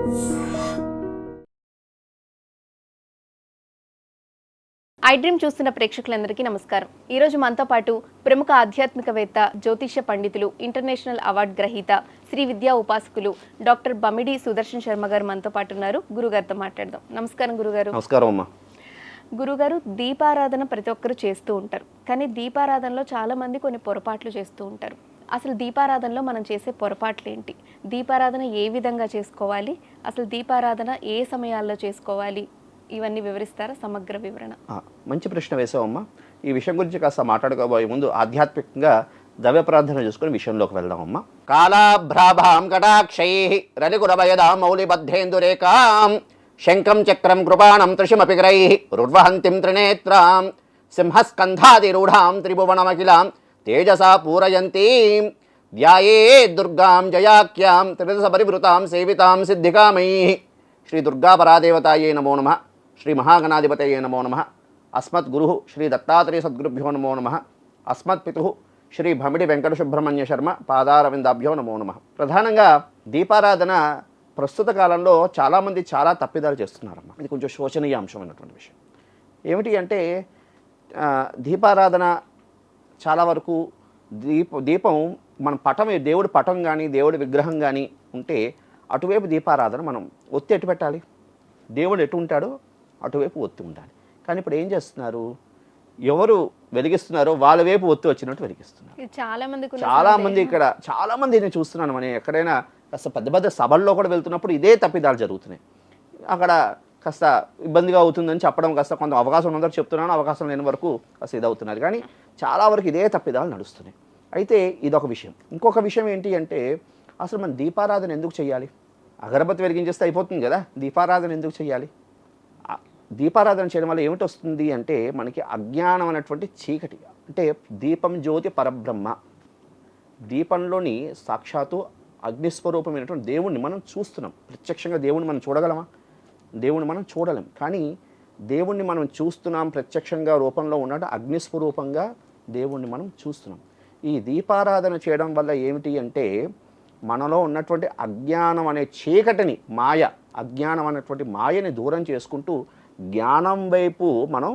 I dream చూస్తున్న ప్రేక్షకులందరికీ నమస్కారం. ఈరోజు మనతో పాటు ప్రముఖ ఆధ్యాత్మికవేత్త, జ్యోతిష్య పండితులు, ఇంటర్నేషనల్ అవార్డు గ్రహీత, శ్రీ విద్యా ఉపాసకులు డాక్టర్ బమిడి సుదర్శన్ శర్మ గారు మనతో పాటు ఉన్నారు. గురుగారితో మాట్లాడదాం. నమస్కారం గురుగారు. నమస్కారం అమ్మా. గురుగారు, దీపారాధన ప్రతి ఒక్కరు చేస్తూ ఉంటారు, కానీ దీపారాధనలో చాలా మంది కొన్ని పొరపాట్లు చేస్తూ ఉంటారు. అసలు దీపారాధనలో మనం చేసే పొరపాట్లు ఏంటి? దీపారాధన ఏ విధంగా చేసుకోవాలి? అసలు దీపారాధన ఏ సమయాల్లో చేసుకోవాలి? ఇవన్నీ వివరిస్తారా? సమగ్ర వివరణ. మంచి ప్రశ్న వేసావమ్మా. ఈ విషయం గురించి కాస్త మాట్లాడుకోబోయే ముందు ఆధ్యాత్మికంగా దైవ ప్రార్థన చేసుకుని విషయంలోకి వెళ్దామమ్మా. కాళాభ్రాభాం కటాక్షై రలికురభయదాం మౌలిబద్ధేందురేకాం శంఖం చక్రం కృపాణం త్రిశిమపి గ్రై రుర్వహంతిం త్రినేత్రాం సింహస్కంధాదిరూఢాం త్రిభువనమఖిలాం తేజసా పూరయంతీం ధ్యాయే దుర్గాం జయాఖ్యాం త్రిదశ పరివృతాం సేవితాం సిద్ధికామయీ. శ్రీ దుర్గా పరాదేవతాయే నమో నమః. శ్రీ మహాగణాధిపతయే నమో నమః. అస్మత్ గురు శ్రీ దత్తాత్రేయ సద్గురుభ్యో నమో నమః. అస్మత్ పితు శ్రీ భమిడి వెంకట సుబ్రహ్మణ్య శర్మ పాదారవిందాభ్యో నమో నమః. ప్రధానంగా దీపారాధన ప్రస్తుత కాలంలో చాలామంది చాలా తప్పిదాలు చేస్తున్నారమ్మా. ఇది కొంచెం శోచనీయ అంశమైనటువంటి విషయం. ఏమిటి అంటే దీపారాధన చాలా వరకు దీపం మన పటం, దేవుడి పటం కానీ దేవుడి విగ్రహం కానీ ఉంటే అటువైపు దీపారాధన మనం ఒత్తి ఎటు పెట్టాలి? దేవుడు ఎటు ఉంటాడో అటువైపు ఒత్తి ఉండాలి. కానీ ఇప్పుడు ఏం చేస్తున్నారు? ఎవరు వెలిగిస్తున్నారో వాళ్ళ వైపు ఒత్తి వచ్చినట్టు వెలిగిస్తున్నారు. చాలామంది ఇక్కడ చాలామంది నేను చూస్తున్నాను. మనం ఎక్కడైనా కాస్త పెద్ద పెద్ద సభల్లో కూడా వెళ్తున్నప్పుడు ఇదే తప్పిదాలు జరుగుతున్నాయి. అక్కడ కాస్త ఇబ్బందిగా అవుతుందని చెప్పడం కాస్త కొంత అవకాశం ఉన్నందుకు చెప్తున్నాను, అవకాశం లేని వరకు కాస్త ఇదవుతున్నారు. కానీ చాలా వరకు ఇదే తప్పిదాలు నడుస్తున్నాయి. అయితే ఇదొక విషయం. ఇంకొక విషయం ఏంటి అంటే అసలు మనం దీపారాధన ఎందుకు చేయాలి? అగరబత్తి వెలిగించేస్తే అయిపోతుంది కదా, దీపారాధన ఎందుకు చేయాలి? దీపారాధన చేయడం వల్ల ఏమిటి వస్తుంది అంటే మనకి అజ్ఞానం అనేటువంటి చీకటి, అంటే దీపం జ్యోతి పరబ్రహ్మ, దీపంలోని సాక్షాత్తు అగ్నిస్వరూపమైనటువంటి దేవుణ్ణి మనం చూస్తున్నాం. ప్రత్యక్షంగా దేవుణ్ణి మనం చూడగలమా? దేవుణ్ణి మనం చూడలేం. కానీ దేవుణ్ణి మనం చూస్తున్నాం, ప్రత్యక్షంగా రూపంలో ఉన్నట్టు అగ్నిస్వరూపంగా దేవుణ్ణి మనం చూస్తున్నాం. ఈ దీపారాధన చేయడం వల్ల ఏమిటి అంటే మనలో ఉన్నటువంటి అజ్ఞానం అనే చీకటిని, అజ్ఞానం అనేటువంటి మాయని దూరం చేసుకుంటూ జ్ఞానం వైపు మనం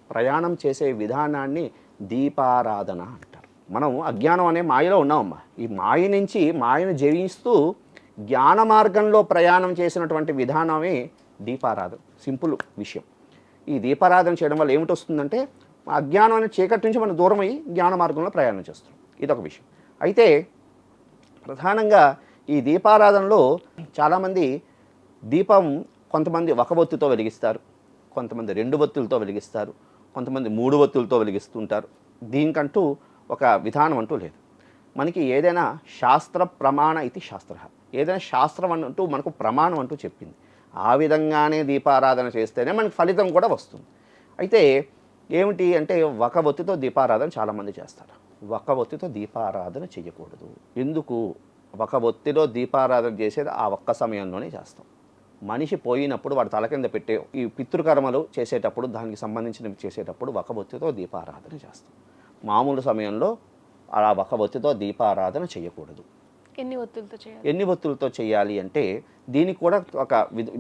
ప్రయాణం చేసే విధానాన్ని దీపారాధన అంటారు. మనం అజ్ఞానం అనే మాయలో ఉన్నామమ్మా. ఈ మాయ నుంచి మాయను జయిస్తూ జ్ఞాన మార్గంలో ప్రయాణం చేసినటువంటి విధానమే దీపారాధన. సింపుల్ విషయం. ఈ దీపారాధన చేయడం వల్ల ఏమిటి వస్తుందంటే అజ్ఞానం అనే చీకటి నుంచి మనం దూరం అయ్యి జ్ఞాన మార్గంలో ప్రయాణం చేస్తున్నాం. ఇదొక విషయం. అయితే ప్రధానంగా ఈ దీపారాధనలో చాలామంది దీపం కొంతమంది ఒక ఒత్తితో వెలిగిస్తారు, కొంతమంది 2 ఒత్తులతో వెలిగిస్తారు, కొంతమంది 3 ఒత్తులతో వెలిగిస్తుంటారు. దీనికంటూ ఒక విధానం అంటూ లేదు. మనకి ఏదైనా శాస్త్ర ప్రమాణ ఇది శాస్త్ర, ఏదైనా శాస్త్రం అంటూ మనకు ప్రమాణం అంటూ చెప్పింది. ఆ విధంగానే దీపారాధన చేస్తేనే మనకి ఫలితం కూడా వస్తుంది. అయితే ఏమిటి అంటే ఒక ఒత్తితో దీపారాధన చాలామంది చేస్తారు. ఒక ఒత్తితో దీపారాధన చేయకూడదు. ఎందుకు? ఒక ఒత్తిలో దీపారాధన చేసేది ఆ ఒక్క సమయంలోనే చేస్తాం. మనిషి పోయినప్పుడు వాడు తల కింద పెట్టే ఈ పితృకర్మలు చేసేటప్పుడు, దానికి సంబంధించినవి చేసేటప్పుడు ఒక ఒత్తితో దీపారాధన చేస్తాం. మామూలు సమయంలో అలా ఒక ఒత్తితో దీపారాధన చేయకూడదు. ఎన్ని ఒత్తులతో చేయాలి అంటే దీనికి కూడా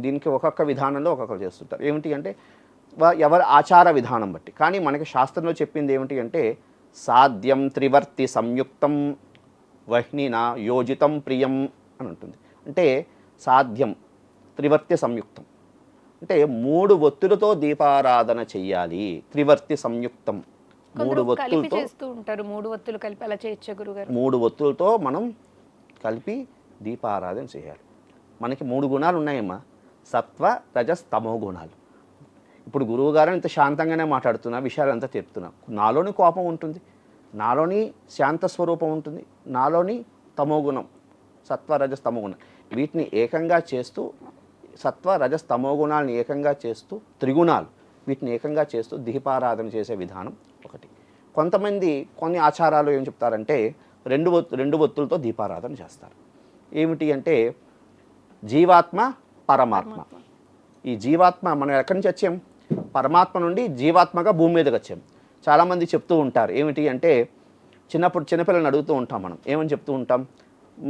దీనికి ఒక్కొక్క విధానంలో ఒక్కొక్కరు చేస్తుంటారు. ఏమిటి అంటే ఎవరి ఆచార విధానం బట్టి. కానీ మనకి శాస్త్రంలో చెప్పింది ఏమిటి అంటే సాధ్యం త్రివర్తి సంయుక్తం వహ్నినా యోజితం ప్రియం అని ఉంటుంది. అంటే సాధ్యం త్రివర్తి సంయుక్తం అంటే 3 ఒత్తులతో దీపారాధన చెయ్యాలి. త్రివర్తి సంయుక్తం 3 ఒత్తులతో, 3 ఒత్తులతో మనం కలిపి దీపారాధన చేయాలి. మనకి 3 గుణాలు ఉన్నాయమ్మా, సత్వ రజస్ తమో గుణాలు. ఇప్పుడు గురువుగారు ఇంత శాంతంగానే మాట్లాడుతున్నా, విషయాలంతా చెప్తున్నా. నాలోని కోపం ఉంటుంది, నాలోని శాంత స్వరూపం ఉంటుంది, నాలోని తమోగుణం, సత్వ రజస్ తమో గుణం. వీటిని ఏకంగా చేస్తూ, సత్వ రజస్ తమో గుణాలను ఏకంగా చేస్తూ, త్రిగుణాలు వీటిని ఏకంగా చేస్తూ దీపారాధన చేసే విధానం ఒకటి. కొంతమంది కొన్ని ఆచారాలు ఏం చెప్తారంటే 2 ఒత్తులతో దీపారాధన చేస్తారు. ఏమిటి అంటే జీవాత్మ పరమాత్మ. ఈ జీవాత్మ మనం ఎక్కడి నుంచి వచ్చాం? పరమాత్మ నుండి జీవాత్మగా భూమి మీదకి వచ్చాం. చాలామంది చెప్తూ ఉంటారు ఏమిటి అంటే చిన్నపిల్లల్ని అడుగుతూ ఉంటాం మనం, ఏమని చెప్తూ ఉంటాం?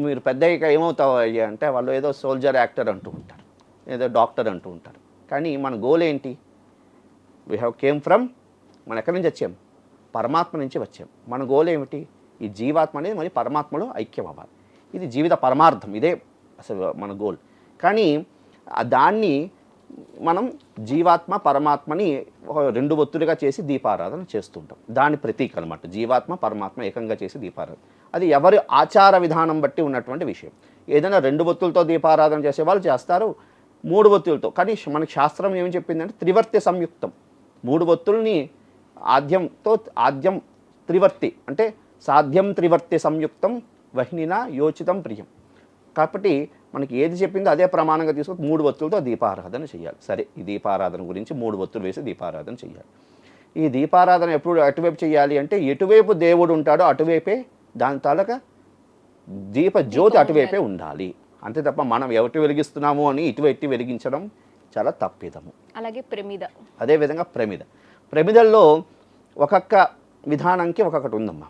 మీరు పెద్ద అయ్యాక ఏమవుతావు అయ్యా అంటే వాళ్ళు ఏదో సోల్జర్ యాక్టర్ అంటూ ఉంటారు, ఏదో డాక్టర్ అంటూ ఉంటారు. కానీ మన గోల్ ఏంటి? వీ హ్యావ్ కేమ్ ఫ్రమ్, మనం ఎక్కడి నుంచి వచ్చాం? పరమాత్మ నుంచి వచ్చాం. మన గోల్ ఏమిటి? ఈ జీవాత్మ అనేది మరి పరమాత్మలో ఐక్యం అవ్వాలి. ఇది జీవిత పరమార్థం, ఇదే అసలు మన గోల్. కానీ దాన్ని మనం జీవాత్మ పరమాత్మని రెండు ఒత్తులుగా చేసి దీపారాధన చేస్తుంటాం. దాని ప్రతీక అనమాట జీవాత్మ పరమాత్మ ఏకంగా చేసి దీపారాధన. అది ఎవరి ఆచార విధానం బట్టి ఉన్నటువంటి విషయం. ఏదైనా రెండు ఒత్తులతో దీపారాధన చేసే వాళ్ళు చేస్తారు, మూడు ఒత్తులతో. కానీ మనకి శాస్త్రం ఏమి చెప్పిందంటే త్రివర్తి సంయుక్తం. మూడు ఒత్తుల్ని ఆద్యం త్రివర్తి అంటే సాధ్యం త్రివర్తి సంయుక్తం వహ్నినా యోచితం ప్రియం. కాబట్టి మనకి ఏది చెప్పిందో అదే ప్రమాణంగా తీసుకొని మూడు ఒత్తులతో దీపారాధన చేయాలి. సరే, ఈ దీపారాధన గురించి మూడు ఒత్తులు వేసి దీపారాధన చేయాలి. ఈ దీపారాధన ఎప్పుడు అటువైపు చేయాలి అంటే ఎటువైపు దేవుడు ఉంటాడో అటువైపే దాని తాలూకా దీప జ్యోతి అటువైపే ఉండాలి. అంతే తప్ప మనం ఎవటి వెలిగిస్తున్నాము అని ఇటువైపు వెలిగించడం చాలా తప్పిదము. అలాగే ప్రమిద, అదేవిధంగా ప్రమిదల్లో ఒక్కొక్క విధానానికి ఒక్కొక్కటి ఉందమ్మా.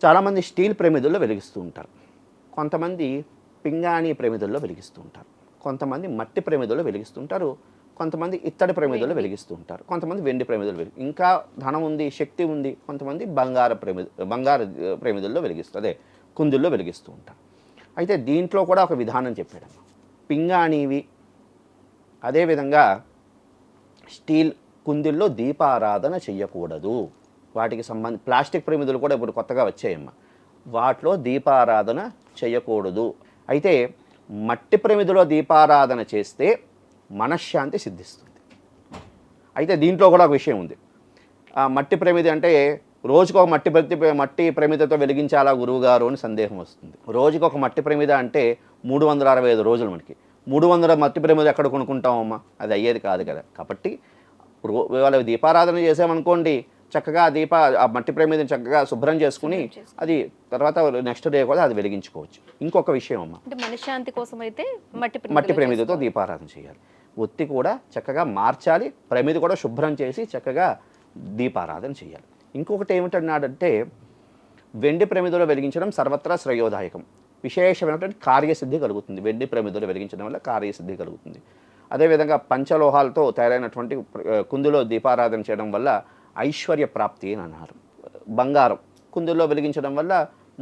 చాలామంది స్టీల్ ప్రమిదల్లో వెలిగిస్తూ ఉంటారు, కొంతమంది పింగాణి ప్రమిదల్లో వెలిగిస్తూ ఉంటారు, కొంతమంది మట్టి ప్రమిదల్లో వెలిగిస్తుంటారు, కొంతమంది ఇత్తడి ప్రమిదల్లో వెలిగిస్తూ ఉంటారు, కొంతమంది వెండి ప్రమిదలు ఇంకా ధనం ఉంది, శక్తి ఉంది, కొంతమంది బంగారు ప్రమిదల్లో వెలిగిస్తారు, అదే కుందుల్లో వెలిగిస్తూ ఉంటారు. అయితే దీంట్లో కూడా ఒక విధానం చెప్పాడు. పింగాణివి అదేవిధంగా స్టీల్ కుందిల్లో దీపారాధన చెయ్యకూడదు. వాటికి ప్లాస్టిక్ ప్రమిదలు కూడా ఇప్పుడు కొత్తగా వచ్చాయమ్మా, వాటిలో దీపారాధన చేయకూడదు. అయితే మట్టి ప్రమిదలో దీపారాధన చేస్తే మనశ్శాంతి సిద్ధిస్తుంది. అయితే దీంట్లో కూడా ఒక విషయం ఉంది. ఆ మట్టి ప్రమిది అంటే రోజుకొక మట్టి ప్రమిదతో వెలిగించాలా గురువుగారు అని సందేహం వస్తుంది. రోజుకొక మట్టి ప్రమిద అంటే 365 రోజులు. మనకి 300 మట్టి ప్రమిద ఎక్కడ కొనుక్కుంటామమ్మా? అది అయ్యేది కాదు కదా. కాబట్టి వాళ్ళు దీపారాధన చేసామనుకోండి, చక్కగా ఆ మట్టి ప్రమిదని చక్కగా శుభ్రం చేసుకుని అది తర్వాత నెక్స్ట్ డే కూడా అది వెలిగించుకోవచ్చు. ఇంకొక విషయం అమ్మ, మనశ్శాంతి కోసం అయితే మట్టి ప్రమిదతో దీపారాధన చేయాలి. ఒత్తి కూడా చక్కగా మార్చాలి, ప్రమిది కూడా శుభ్రం చేసి చక్కగా దీపారాధన చేయాలి. ఇంకొకటి ఏమిటన్నాడంటే వెండి ప్రమిదలో వెలిగించడం సర్వత్రా శ్రేయోదాయకం, విశేషమైనటువంటి కార్యసిద్ధి కలుగుతుంది. వెండి ప్రమిదలో వెలిగించడం వల్ల కార్యసిద్ధి కలుగుతుంది. అదేవిధంగా పంచలోహాలతో తయారైనటువంటి కుందులో దీపారాధన చేయడం వల్ల ఐశ్వర్య ప్రాప్తి అని అన్నారు. బంగారం కుందుల్లో వెలిగించడం వల్ల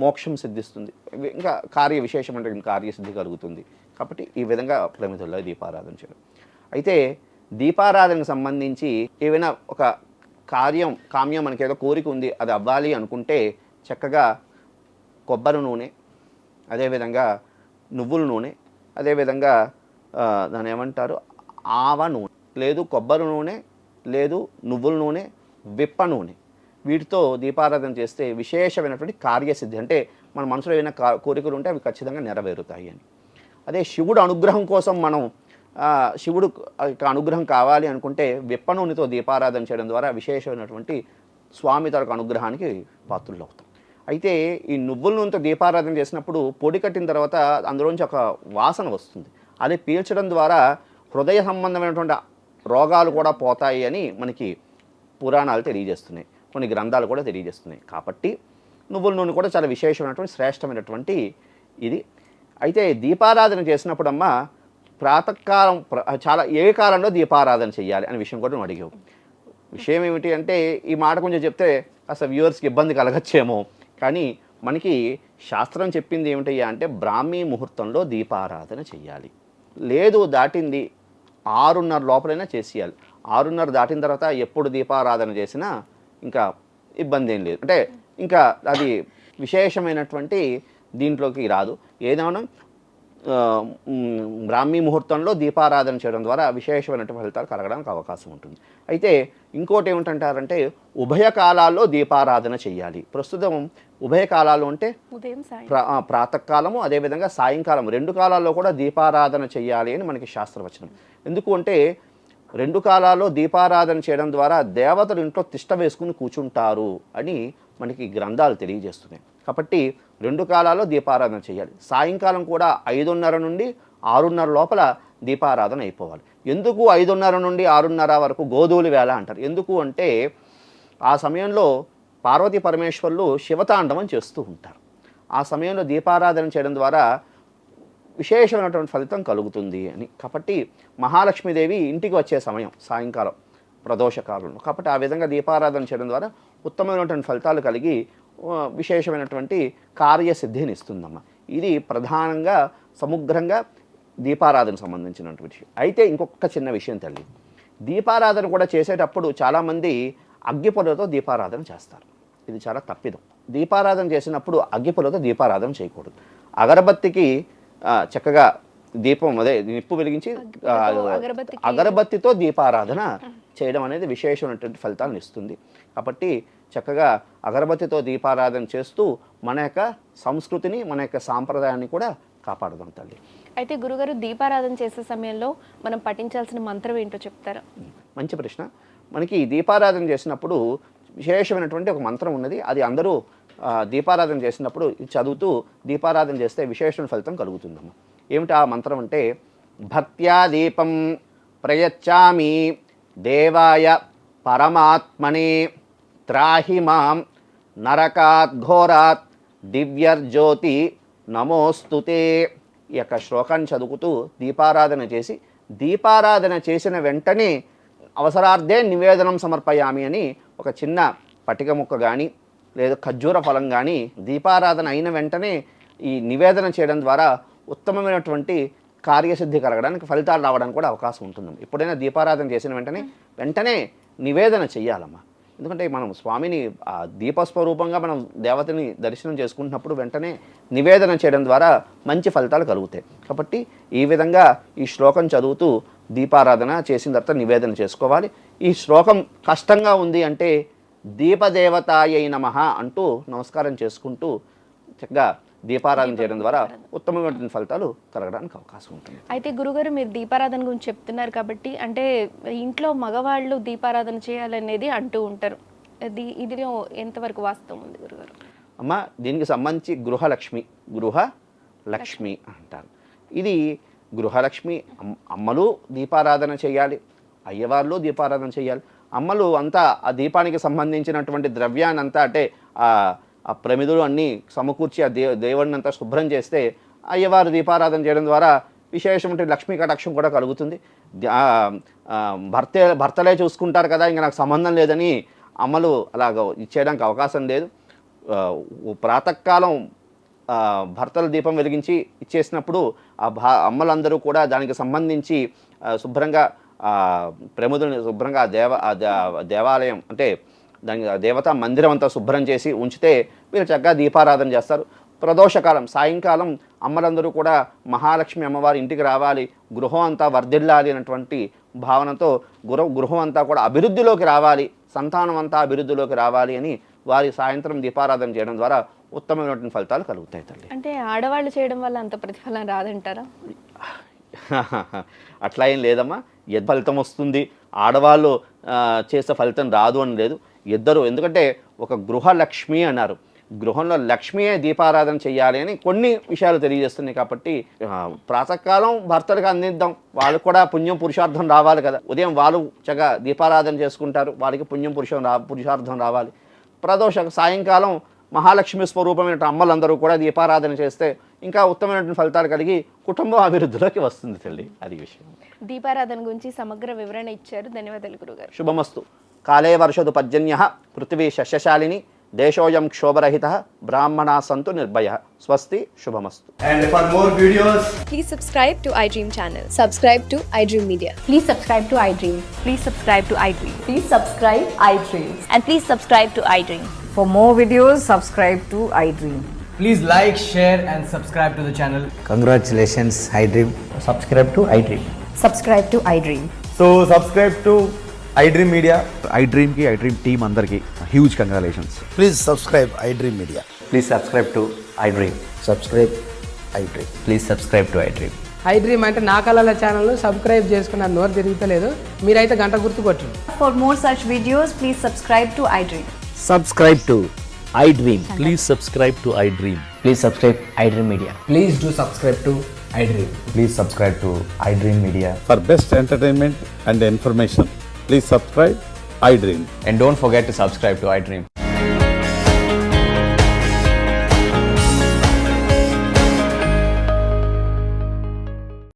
మోక్షం సిద్ధిస్తుంది, ఇంకా విశేషమైన కార్యసిద్ధి కలుగుతుంది. కాబట్టి ఈ విధంగా ప్రమిదల్లో దీపారాధన చేయడం. అయితే దీపారాధనకు సంబంధించి ఏవైనా ఒక కామ్యం మనకి ఏదో కోరిక ఉంది, అది అవ్వాలి అనుకుంటే చక్కగా కొబ్బరి నూనె, అదేవిధంగా నువ్వుల నూనె, అదేవిధంగా దాని ఏమంటారు ఆవ నూనె, లేదు కొబ్బరి నూనె, లేదు నువ్వుల నూనె, విప్ప నూనె, వీటితో దీపారాధన చేస్తే విశేషమైనటువంటి కార్యసిద్ధి, అంటే మన మనసులో ఏమైనా కోరికలు ఉంటే అవి ఖచ్చితంగా నెరవేరుతాయి అని. అదే శివుడు అనుగ్రహం కోసం మనం శివుడు అనుగ్రహం కావాలి అనుకుంటే విప్ప నూనెతో దీపారాధన చేయడం ద్వారా విశేషమైనటువంటి స్వామి తరకు అనుగ్రహానికి పాత్రులు అవుతాం. అయితే ఈ నువ్వుల నూనెతో దీపారాధన చేసినప్పుడు పొడి కట్టిన తర్వాత అందులోంచి ఒక వాసన వస్తుంది, అది పీల్చడం ద్వారా హృదయ సంబంధమైనటువంటి రోగాలు కూడా పోతాయి అని మనకి పురాణాలు తెలియజేస్తున్నాయి, కొన్ని గ్రంథాలు కూడా తెలియజేస్తున్నాయి. కాబట్టి నువ్వుల నూనె కూడా చాలా విశేషమైనటువంటి శ్రేష్టమైనటువంటి ఇది. అయితే దీపారాధన చేసినప్పుడమ్మా ప్రాతకాలం చాలా ఏ కాలంలో దీపారాధన చేయాలి అనే విషయం కూడా నువ్వు అడిగావు. విషయం ఏమిటి అంటే ఈ మాట కొంచెం చెప్తే అసలు వ్యూవర్స్కి ఇబ్బంది కలగచ్చేమో, కానీ మనకి శాస్త్రం చెప్పింది ఏమిటయ్యా అంటే బ్రాహ్మీ ముహూర్తంలో దీపారాధన చెయ్యాలి. లేదు దాటింది 6:30 లోపలైనా చేసేయాలి. 6:30 దాటిన తర్వాత ఎప్పుడు దీపారాధన చేసినా ఇంకా ఇబ్బంది ఏం లేదు, అంటే ఇంకా అది విశేషమైనటువంటి దీంట్లోకి రాదు. ఏదైనా బ్రాహ్మీ ముహూర్తంలో దీపారాధన చేయడం ద్వారా విశేషమైనటువంటి ఫలితాలు కలగడానికి అవకాశం ఉంటుంది. అయితే ఇంకోటి ఏమిటంటారంటే ఉభయ కాలాల్లో దీపారాధన చేయాలి. ప్రస్తుతం ఉభయ కాలాలు అంటే ఉదయం ప్రాతకాలము అదేవిధంగా సాయంకాలం 2 కాలాల్లో కూడా దీపారాధన చేయాలి అని మనకి శాస్త్రవచనం. ఎందుకు అంటే 2 కాలాల్లో దీపారాధన చేయడం ద్వారా దేవతలు ఇంట్లో తిష్ట వేసుకుని కూర్చుంటారు అని మనకి గ్రంథాలు తెలియజేస్తున్నాయి. కాబట్టి 2 కాలాల్లో దీపారాధన చేయాలి. సాయంకాలం కూడా 5:30 నుండి 6:30 లోపల దీపారాధన అయిపోవాలి. ఎందుకు 5:30 నుండి 6:30 వరకు గోధూలి వేళ అంటారు? ఎందుకు అంటే ఆ సమయంలో పార్వతీ పరమేశ్వరులు శివతాండవం చేస్తూ ఉంటారు. ఆ సమయంలో దీపారాధన చేయడం ద్వారా విశేషమైనటువంటి ఫలితం కలుగుతుంది అని. కాబట్టి మహాలక్ష్మీదేవి ఇంటికి వచ్చే సమయం సాయంకాలం ప్రదోషకాలంలో. కాబట్టి ఆ విధంగా దీపారాధన చేయడం ద్వారా ఉత్తమమైనటువంటి ఫలితాలు కలిగి విశేషమైనటువంటి కార్యసిద్ధిని ఇస్తుందమ్మ. ఇది ప్రధానంగా సముగ్రంగా దీపారాధన సంబంధించినటువంటి విషయం. అయితే ఇంకొక చిన్న విషయం తల్లి, దీపారాధన కూడా చేసేటప్పుడు చాలామంది అగ్గిపుల్లతో దీపారాధన చేస్తారు. ఇది చాలా తప్పిదం. దీపారాధన చేసినప్పుడు అగ్గిపుల్లతో దీపారాధన చేయకూడదు. అగరబత్తికి చక్కగా దీపం అదే నిప్పు వెలిగించి అగరబత్తితో దీపారాధన చేయడం అనేది విశేషమైనటువంటి ఫలితాలను ఇస్తుంది. కాబట్టి చక్కగా అగరబత్తితో దీపారాధన చేస్తూ మన యొక్క సంస్కృతిని మన యొక్క సాంప్రదాయాన్ని కూడా కాపాడదాం తల్లి. అయితే గురుగారు, దీపారాధన చేసే సమయంలో మనం పఠించాల్సిన మంత్రం ఏంటో చెప్తారా? మంచి ప్రశ్న. మనకి దీపారాధన చేసినప్పుడు విశేషమైనటువంటి ఒక మంత్రం ఉన్నది. అది అందరూ దీపారాధన చేసినప్పుడు చదువుతూ దీపారాధన చేస్తే విశేషమైన ఫలితం కలుగుతుందమ్మా. ఏమిటి ఆ మంత్రం అంటే, భక్త్యా దీపం ప్రయచ్చామి దేవాయ పరమాత్మనే త్రాహి మాం నరకాత్ ఘోరాత్ దివ్యర్జ్యోతి నమోస్తుతే. ఈ యొక్క శ్లోకాన్ని చదువుతూ దీపారాధన చేసి, దీపారాధన చేసిన వెంటనే అవసరార్థే నివేదనం సమర్పయామి అని ఒక చిన్న పటిక ముక్క కానీ లేదా ఖర్జూర ఫలం కానీ దీపారాధన అయిన వెంటనే ఈ నివేదన చేయడం ద్వారా ఉత్తమమైనటువంటి కార్యసిద్ధి కలగడానికి, ఫలితాలు రావడానికి కూడా అవకాశం ఉంటుంది. ఎప్పుడైనా దీపారాధన చేసిన వెంటనే నివేదన చెయ్యాలమ్మా. ఎందుకంటే మనం స్వామిని దీపస్వరూపంగా మనం దేవతని దర్శనం చేసుకుంటున్నప్పుడు వెంటనే నివేదన చేయడం ద్వారా మంచి ఫలితాలు కలుగుతాయి. కాబట్టి ఈ విధంగా ఈ శ్లోకం చదువుతూ దీపారాధన చేసిన తర్వాత నివేదన చేసుకోవాలి. ఈ శ్లోకం కష్టంగా ఉంది అంటే దీపదేవతాయై నమః అంటూ నమస్కారం చేసుకుంటూ చక్కగా దీపారాధన చేయడం ద్వారా ఉత్తమమైన ఫలితాలు కలగడానికి అవకాశం ఉంటుంది. అయితే గురుగారు, మీరు దీపారాధన గురించి చెప్తున్నారు కాబట్టి, అంటే ఇంట్లో మగవాళ్ళు దీపారాధన చేయాలనేది అంటూ ఉంటారు. ఇదిలో ఎంతవరకు వాస్తవం ఉంది గురుగారు? అమ్మ, దీనికి సంబంధించి గృహలక్ష్మి అంటారు. ఇది గృహలక్ష్మి. అమ్మలు దీపారాధన చేయాలి, అయ్యవార్లు దీపారాధన చేయాలి. అమ్మలు అంతా ఆ దీపానికి సంబంధించినటువంటి ద్రవ్యాన్ని అంతా అంటే ఆ ప్రమిదులు అన్నీ సమకూర్చి ఆ దేవుడిని అంతా శుభ్రం చేస్తే అయ్యవారు దీపారాధన చేయడం ద్వారా విశేషమైన లక్ష్మీ కటాక్షం కూడా కలుగుతుంది. భర్తలే చూసుకుంటారు కదా, ఇంకా నాకు సంబంధం లేదని అమ్మలు అలాగ ఇచ్చేయడానికి అవకాశం లేదు. ప్రాతకాలం భర్తల దీపం వెలిగించి ఇచ్చేసినప్పుడు అమ్మలందరూ కూడా దానికి సంబంధించి శుభ్రంగా ప్రముదుల్ని శుభ్రంగా దేవాలయం అంటే దానికి దేవతా మందిరం అంతా శుభ్రం చేసి ఉంచితే మీరు చక్కగా దీపారాధన చేస్తారు. ప్రదోషకాలం సాయంకాలం అమ్మలందరూ కూడా మహాలక్ష్మి అమ్మవారి ఇంటికి రావాలి, గృహం అంతా వర్ధిల్లాలి అనేటువంటి భావనతో గృహం అంతా కూడా అభివృద్ధిలోకి రావాలి, సంతానం అంతా అభివృద్ధిలోకి రావాలి అని వారి సాయంత్రం దీపారాధన చేయడం ద్వారా ఉత్తమమైనటువంటి ఫలితాలు కలుగుతాయి తల్లి. అంటే ఆడవాళ్ళు చేయడం వల్ల అంత ప్రతిఫలం రాదంటారా? అట్లా ఏం లేదమ్మా. ఫలితం వస్తుంది, ఆడవాళ్ళు చేసే ఫలితం రాదు అని లేదు. ఇద్దరు, ఎందుకంటే ఒక గృహలక్ష్మి అన్నారు, గృహంలో లక్ష్మియే దీపారాధన చెయ్యాలి అని కొన్ని విషయాలు తెలియజేస్తున్నాయి. కాబట్టి ప్రాతకాలం భర్తలకు అందిద్దాం, వాళ్ళకు కూడా పుణ్యం పురుషార్థం రావాలి కదా. ఉదయం వాళ్ళు చక్కగా దీపారాధన చేసుకుంటారు, వాళ్ళకి పుణ్యం పురుషార్థం రావాలి. సాయంకాలం మహాలక్ష్మి స్వరూపమైన అమ్మలందరూ కూడా దీపారాధన చేస్తే ఇంకా ఉత్తమమైనటువంటి ఫలితాలు కలిగి కుటుంబం అభివృద్ధిలోకి వస్తుంది తల్లి. అది విషయం. దీపారాధన గురించి సమగ్ర వివరణ ఇచ్చారు. ధన్యవాదాలు గురుగారు. శుభమస్తు. కాలే వర్షదు పర్జన్యః పృథివీ శస్యశాలిని దేశోయం క్షోభరహితః బ్రాహ్మణా సంతు నిర్భయః. స్వస్తి. శుభమస్తు. And for more videos, Please subscribe to iDream channel. Subscribe to iDream Media. Please subscribe to iDream. Please subscribe to iDream. Please subscribe iDream. And please subscribe to iDream. For more videos, subscribe to iDream. please like, share and subscribe to the channel. Congratulations, iDream. Subscribe to iDream. Subscribe to iDream. So subscribe to iDream Media. iDream ki iDream team andarki huge congratulations. Please subscribe iDream Media. Please subscribe to iDream. Subscribe iDream. Please subscribe to iDream. iDream అంటే నా కళల ఛానల్ను subscribe చేసుకున్న నోరు తిరుగుతలేదు, మీరైతే గంట గుర్తు కొట్టండి. For more such videos, please subscribe to iDream. Subscribe to iDream. Please subscribe to iDream. Please subscribe iDream Media. Please do subscribe to iDream. Please subscribe to iDream Media. For best entertainment and information, please subscribe iDream. And don't forget to subscribe to iDream.